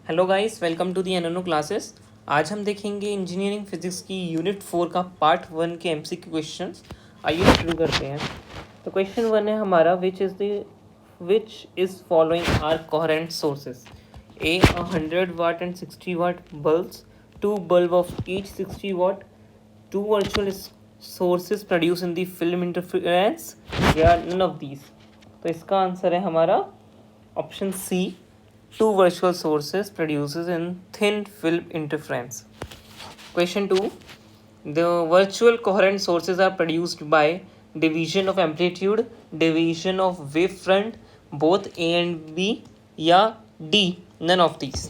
Hello guys, welcome to the NNO classes. आज हम देखेंगे इंजीनियरिंग फिजिक्स की यूनिट 4 का पार्ट 1 के एमसीक्यू क्वेश्चंस। आइए शुरू करते हैं। तो क्वेश्चन 1 है हमारा, which is following are coherent sources. A 100 watt and 60 watt bulbs, two bulb of each 60 watt, two virtual sources produce in the film interference, या नन ऑफ दीज। तो इसका आंसर है हमारा option C, two virtual sources produces in thin film interference. Question 2. The virtual coherent sources are produced by division of amplitude, division of wavefront, both A and B, या D, none of these.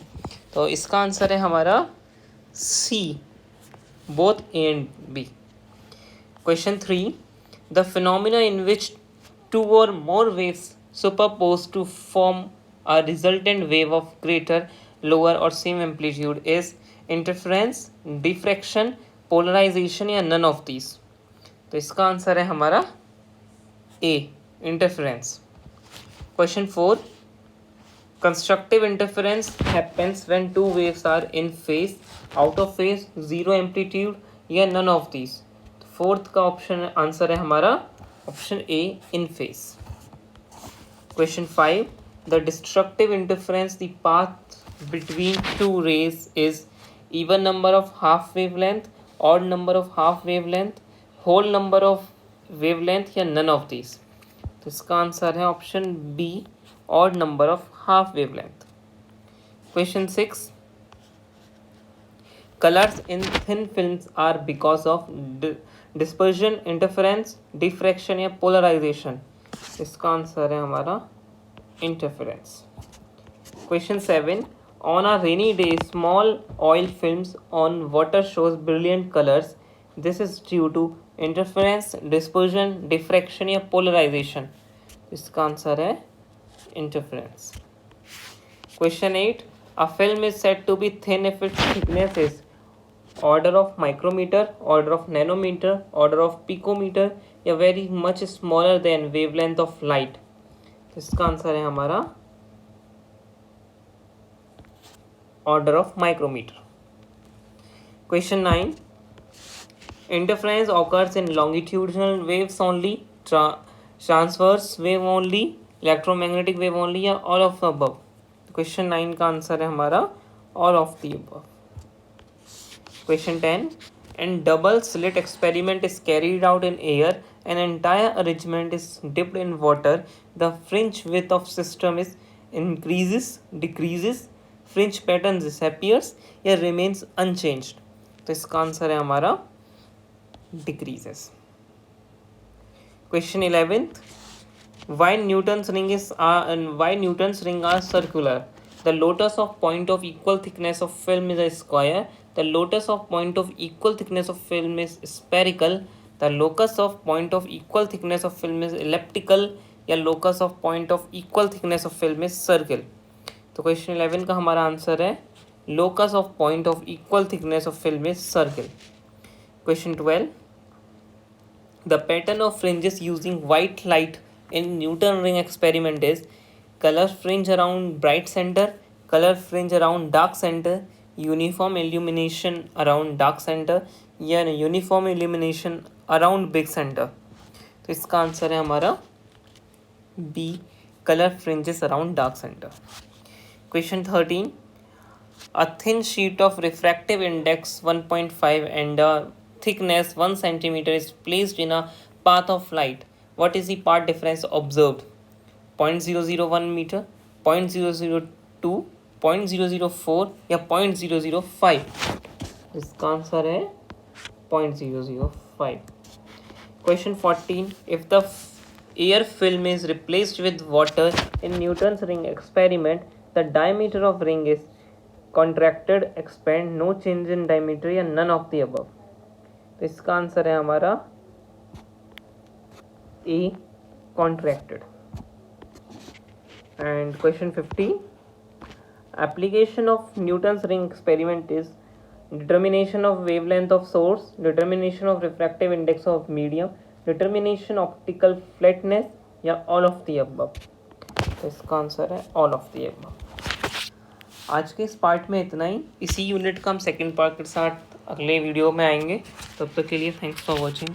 तो इसका answer है हमारा C, both A and B. Question 3. The phenomena in which two or more waves superpose to form a resultant wave of greater, lower or same amplitude is interference, diffraction, polarization, या none of these. तो इसका answer है हमारा A, interference. Question 4. Constructive interference happens when two waves are in phase, out of phase, zero amplitude, या none of these. Fourth का option answer है हमारा option A, in phase. Question 5. The destructive interference the path between two rays is even number of half wavelength, odd number of half wavelength, whole number of wavelength, या none of this. तो इसका answer है option B, odd number of half wavelength. Question 6. Colors in thin films are because of dispersion, interference, diffraction, या polarization. इसका answer है हमारा interference. Question 7. On a rainy day, small oil films on water shows brilliant colors. This is due to interference, dispersion, diffraction, या polarization. इसका answer है interference. Question 8. A film is said to be thin if its thickness is order of micrometer, order of nanometer, order of picometer, या very much smaller than wavelength of light. तो इसका answer है हमारा order of micrometer. Question 9. Interference occurs in longitudinal waves only, transverse wave only, electromagnetic wave only, या all of the above. Question 9 का answer है हमारा all of the above. Question 10. In double slit experiment is carried out in air, an entire arrangement is dipped in water, the fringe width of system is increases, decreases, fringe pattern disappears, या remains unchanged. तो इसका answer है हमारा decreases. Question 11th. Why Newton's ring are circular? The lotus of point of equal thickness of film is a square. The lotus of point of equal thickness of film is spherical. The locus of point of equal thickness of film is elliptical, या locus of point of equal thickness of film is circle. तो question 11 का हमारा answer है locus of point of equal thickness of film is circle. Question 12. The pattern of fringes using white light in Newton ring experiment is color fringe around bright center, color fringe around dark center, uniform illumination around dark center, या uniform illumination around big center. तो इसका answer है हमारा B, color fringes around dark center. Question 13. A thin sheet of refractive index 1.5 and a thickness 1 centimeter is placed in a path of light. What is the path difference observed? 0.001 meter, 0.002, 0.004, या 0.005. इसका answer है 0.005. Question 14. If the air film is replaced with water in Newton's ring experiment, the diameter of ring is contracted, expand, no change in diameter, या none of the above. तो इसका answer है हमारा A, contracted. And question 50. Application of Newton's ring experiment is determination of wavelength of source, determination of refractive index of medium, determination optical flatness, या all of the above. तो इसका answer है all of the above. आज के इस part में इतना ही। इसी यूनिट का हम सेकंड पार्ट के साथ अगले वीडियो में आएंगे। तब तक के लिए थैंक्स फॉर वॉचिंग।